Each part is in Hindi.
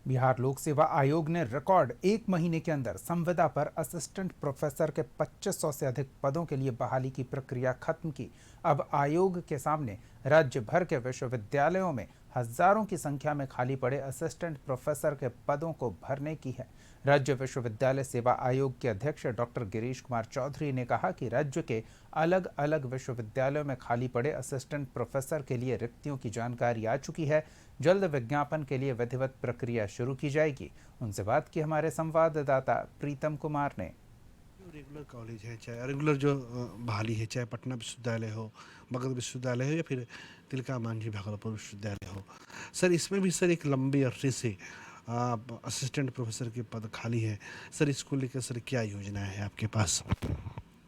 बिहार लोक सेवा आयोग ने रिकॉर्ड 1 महीने के अंदर संविदा पर असिस्टेंट प्रोफेसर के 2500 से अधिक पदों के लिए बहाली की प्रक्रिया खत्म की। अब आयोग के सामने राज्य भर के विश्वविद्यालयों में हजारों की संख्या में खाली पड़े असिस्टेंट प्रोफेसर के पदों को भरने की है। राज्य विश्वविद्यालय सेवा आयोग के अध्यक्ष डॉक्टर गिरीश कुमार चौधरी ने कहा कि राज्य के अलग अलग विश्वविद्यालयों में खाली पड़े असिस्टेंट प्रोफेसर के लिए रिक्तियों की जानकारी आ चुकी है। जल्द विज्ञापन के लिए विधिवत प्रक्रिया शुरू की जाएगी। उनसे बात की हमारे संवाददाता प्रीतम कुमार ने। रेगुलर कॉलेज है, चाहे रेगुलर जो बहाली है, चाहे पटना विश्वविद्यालय हो, मगध विश्वविद्यालय हो या फिर तिलका मांझी भागलपुर विश्वविद्यालय हो, सर इसमें भी सर एक लंबे अरसे से असिस्टेंट प्रोफेसर के पद खाली है। सर इसको लेकर सर क्या योजना है आपके पास?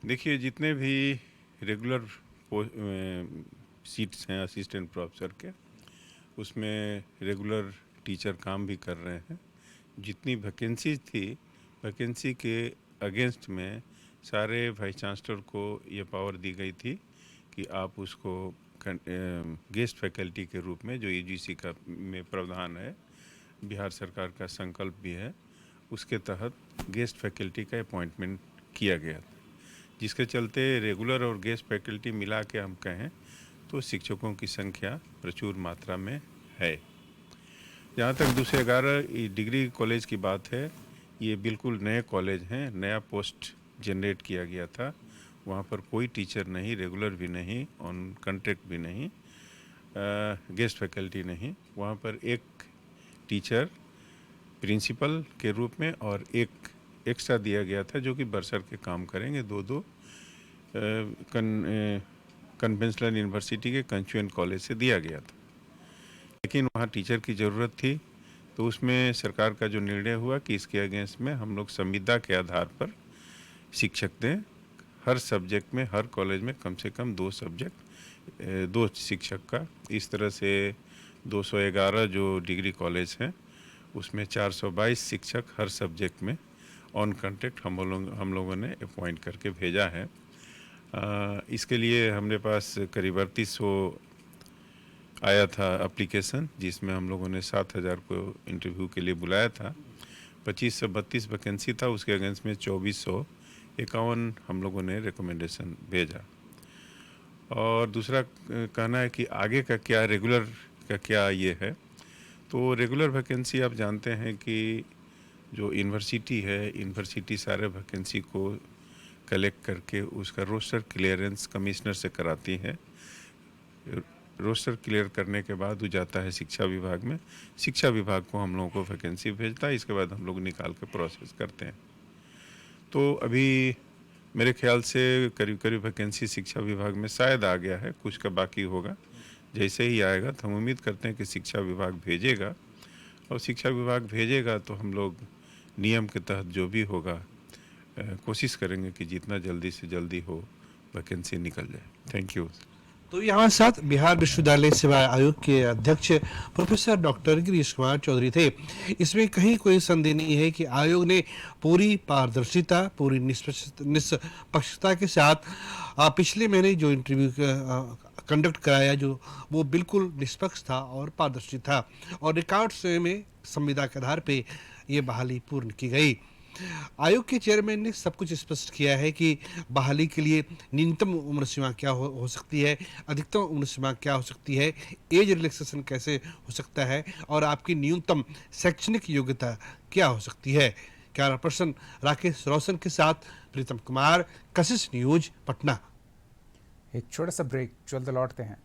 देखिए, जितने भी रेगुलर सीट्स हैं असिस्टेंट प्रोफेसर के, उसमें रेगुलर टीचर काम भी कर रहे हैं। जितनी वैकेंसीज थी, वैकेंसी के अगेंस्ट में सारे वाइस चांसलर को ये पावर दी गई थी कि आप उसको गेस्ट फैकल्टी के रूप में, जो यूजीसी का में प्रावधान है, बिहार सरकार का संकल्प भी है, उसके तहत गेस्ट फैकल्टी का अपॉइंटमेंट किया गया था, जिसके चलते रेगुलर और गेस्ट फैकल्टी मिला के हम कहें तो शिक्षकों की संख्या प्रचुर मात्रा में है। जहाँ तक दूसरे 11 डिग्री कॉलेज की बात है, ये बिल्कुल नए कॉलेज हैं, नया पोस्ट जनरेट किया गया था। वहाँ पर कोई टीचर नहीं, रेगुलर भी नहीं, ऑन कॉन्ट्रैक्ट भी नहीं, गेस्ट फैकल्टी नहीं। वहाँ पर एक टीचर प्रिंसिपल के रूप में और एक एक्स्ट्रा दिया गया था जो कि बरसर के काम करेंगे। दो कन्वेंशनल यूनिवर्सिटी के कंचुएंट कॉलेज से दिया गया था, लेकिन वहाँ टीचर की ज़रूरत थी। तो उसमें सरकार का जो निर्णय हुआ कि इसके अगेंस्ट में हम लोग संविदा के आधार पर शिक्षक दें। हर सब्जेक्ट में, हर कॉलेज में कम से कम 2 सब्जेक्ट, 2 शिक्षक का। इस तरह से 211 जो डिग्री कॉलेज हैं उसमें 422 शिक्षक हर सब्जेक्ट में ऑन कॉन्ट्रैक्ट हम लोगों ने अपॉइंट करके भेजा है। इसके लिए हमने पास करीब 3800 आया था एप्लीकेशन, जिसमें हम लोगों ने 7000 को इंटरव्यू के लिए बुलाया था। 2532 वैकेंसी था, उसके अगेंस्ट में 2451 हम लोगों ने रिकमेंडेशन भेजा। और दूसरा कहना है कि आगे का क्या, रेगुलर का क्या ये है। तो रेगुलर वैकेंसी आप जानते हैं कि जो यूनिवर्सिटी है, यूनिवर्सिटी सारे वैकेंसी को कलेक्ट करके उसका रोस्टर क्लियरेंस कमिश्नर से कराती है। रोस्टर क्लियर करने के बाद वो जाता है शिक्षा विभाग में। शिक्षा विभाग को हम लोगों को वैकेंसी भेजता है, इसके बाद हम लोग निकाल के प्रोसेस करते हैं। तो अभी मेरे ख्याल से करीब करीब वैकेंसी शिक्षा विभाग में शायद आ गया है, कुछ का बाकी होगा। जैसे ही आएगा तो हम उम्मीद करते हैं कि शिक्षा विभाग भेजेगा, और शिक्षा विभाग भेजेगा तो हम लोग नियम के तहत जो भी होगा कोशिश करेंगे कि जितना जल्दी से जल्दी हो वैकेंसी निकल जाए। Thank you. तो ये हमारे साथ बिहार विश्वविद्यालय सेवा आयोग के अध्यक्ष प्रोफेसर डॉक्टर गिरीश कुमार चौधरी थे। इसमें कहीं कोई संदेह नहीं है कि आयोग ने पूरी पारदर्शिता, पूरी निष्पक्षता के साथ पिछले महीने जो इंटरव्यू कंडक्ट कराया, जो वो बिल्कुल निष्पक्ष था और पारदर्शी था, और रिकॉर्ड्स में संविदा के आधार पे ये बहाली पूर्ण की गई। आयोग के चेयरमैन ने सब कुछ स्पष्ट किया है कि बहाली के लिए न्यूनतम उम्र सीमा क्या हो सकती है, अधिकतम उम्र सीमा क्या हो सकती है, एज रिलैक्सेशन कैसे हो सकता है, और आपकी न्यूनतम शैक्षणिक योग्यता क्या हो सकती है। कैमरा पर्सन राकेश रोशन के साथ प्रीतम कुमार, कशिश न्यूज, पटना। एक छोटा सा ब्रेक, जल्द लौटते हैं।